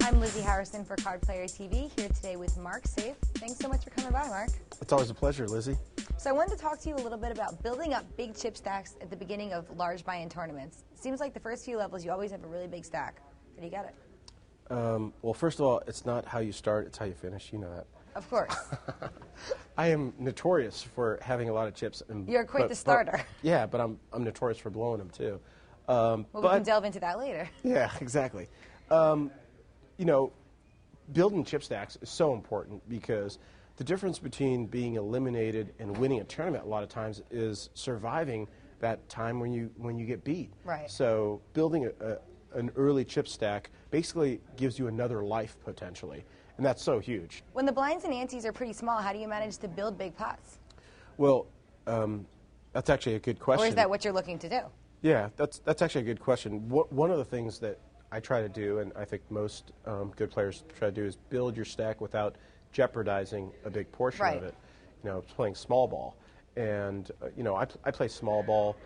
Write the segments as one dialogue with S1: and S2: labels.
S1: I'm Lizzie Harrison for Card Player TV, here today with Mark Seif. Thanks so much for coming by, Mark.
S2: It's always a pleasure, Lizzie.
S1: So I wanted to talk to you a little bit about building up big chip stacks at the beginning of large buy-in tournaments. It seems like the first few levels you always have a really big stack. How do you get it?
S2: Well, first of all, it's not how you start, it's how you finish. You know that.
S1: Of course.
S2: I am notorious for having a lot of chips.
S1: You're quite the starter.
S2: Yeah, but I'm notorious for blowing them, too.
S1: Well, we can delve into that later.
S2: Yeah, exactly. You know, building chip stacks is so important because the difference between being eliminated and winning a tournament a lot of times is surviving that time when you get beat.
S1: Right.
S2: So building an early chip stack basically gives you another life potentially, and that's so huge.
S1: When the blinds and antes are pretty small, how do you manage to build big pots?
S2: Well, that's actually a good question.
S1: Or is that what you're looking to do?
S2: Yeah, that's actually a good question. One of the things that I try to do, and I think most good players try to do, is build your stack without jeopardizing a big portion of it. You know, playing small ball. And, you know, I play small ball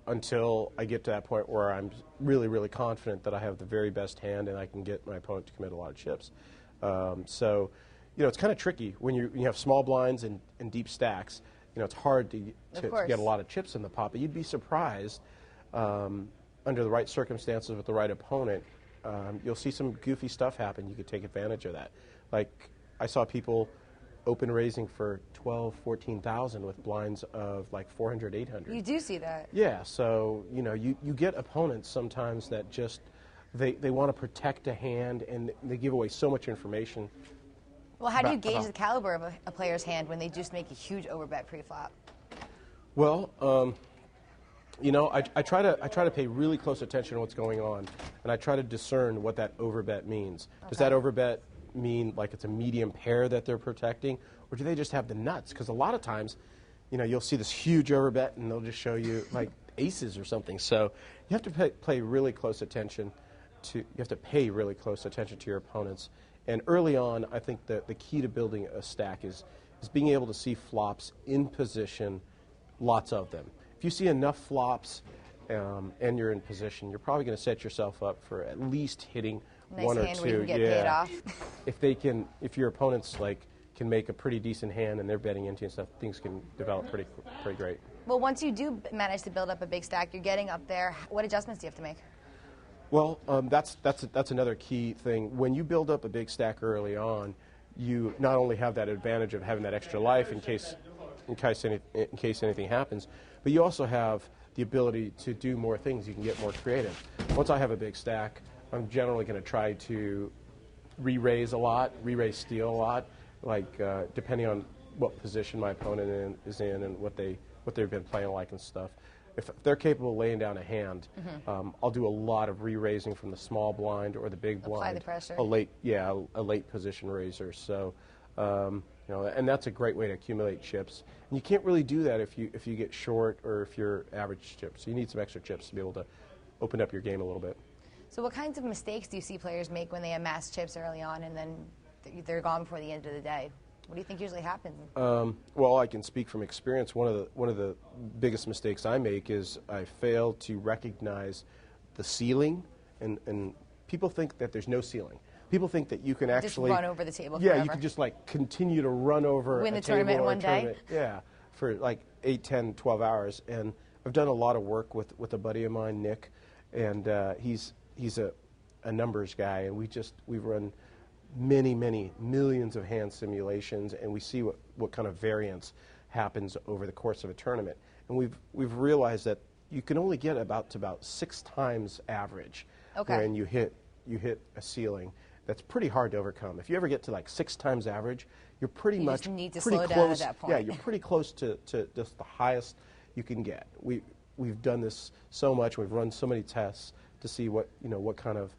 S2: until I get to that point where I'm really, really confident that I have the very best hand and I can get my opponent to commit a lot of chips. So, you know, it's kind of tricky when you have small blinds and deep stacks. You know, it's hard to get a lot of chips in the pot, but you'd be surprised under the right circumstances with the right opponent, you'll see some goofy stuff happen. You could take advantage of that. Like, I saw people open raising for 12, 14,000 with blinds of like 400, 800.
S1: You do see that.
S2: Yeah, so, you know, you get opponents sometimes that just, they want to protect a hand and they give away so much information.
S1: Well, how do you gauge the caliber of a player's hand when they just make a huge overbet pre-flop?
S2: Well, you know, I try to pay really close attention to what's going on, and I try to discern what that overbet means. Okay. Does that overbet mean like it's a medium pair that they're protecting, or do they just have the nuts? Because a lot of times, you know, you'll see this huge overbet, and they'll just show you like aces or something. So you have to pay really close attention to. You have to pay really close attention to your opponents. And early on, I think that the key to building a stack is being able to see flops in position, lots of them. If you see enough flops and you're in position, you're probably going to set yourself up for at least hitting one or two.
S1: Nice hand where you can get paid off.
S2: If your opponents can make a pretty decent hand and they're betting into and stuff, things can develop pretty great.
S1: Well, once you do manage to build up a big stack, you're getting up there. What adjustments do you have to make?
S2: Well, that's another key thing. When you build up a big stack early on, you not only have that advantage of having that extra life in case anything happens, but you also have the ability to do more things. You can get more creative. Once I have a big stack, I'm generally going to try to re-raise a lot, re-raise steal a lot, like depending on what position my opponent is in and what they've been playing like and stuff. If they're capable of laying down a hand, I'll do a lot of re-raising from the small blind or the big blind.
S1: Apply the pressure.
S2: A late position raiser. So, you know, and that's a great way to accumulate chips. And you can't really do that if you get short or if you're average chips. You need some extra chips to be able to open up your game a little bit.
S1: So what kinds of mistakes do you see players make when they amass chips early on and then they're gone before the end of the day? What do you think usually happens?
S2: Well, I can speak from experience. One of the biggest mistakes I make is I fail to recognize the ceiling, and people think that there's no ceiling. People think that you can actually
S1: just run over the table.
S2: Yeah,
S1: forever.
S2: You can just like continue to run over
S1: win
S2: a
S1: the tournament in one day.
S2: Yeah, for like 8, 10, 12 hours. And I've done a lot of work with a buddy of mine, Nick, and he's a numbers guy, and we've run many millions of hand simulations, and we see what kind of variance happens over the course of a tournament. And we've realized that you can only get about 6 times average when you hit a ceiling. That's pretty hard to overcome. If you ever get to like 6 times average, you're pretty much
S1: just need to
S2: pretty
S1: slow
S2: close.
S1: Down at that point.
S2: Yeah, you're pretty close to just the highest you can get. We've done this so much. We've run so many tests to see what kind of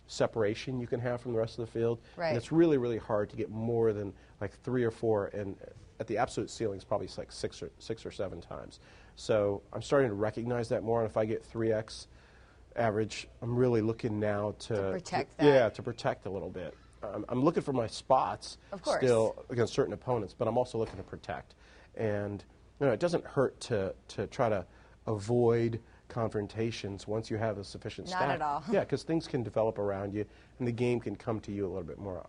S2: separation you can have from the rest of the field.
S1: Right.
S2: And it's really, really hard to get more than like 3 or 4, and at the absolute ceiling, it's probably like 6 or 7 times. So I'm starting to recognize that more, and if I get 3x average, I'm really looking now to
S1: protect that.
S2: Yeah, to protect a little bit. I'm looking for my spots still against certain opponents, but I'm also looking to protect. And you know, it doesn't hurt to try to avoid confrontations once you have a sufficient stack.
S1: Not at all.
S2: Yeah, because things can develop around you, and the game can come to you a little bit more.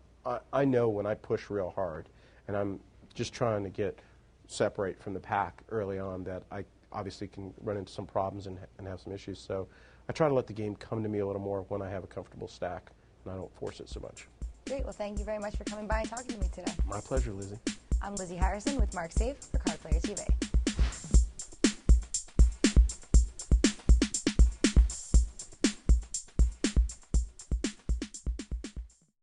S2: I know when I push real hard, and I'm just trying to separate from the pack early on, that I obviously can run into some problems and have some issues. So I try to let the game come to me a little more when I have a comfortable stack, and I don't force it so much.
S1: Great. Well, thank you very much for coming by and talking to me today.
S2: My pleasure, Lizzie.
S1: I'm Lizzie Harrison with Mark Seif for Card Player TV.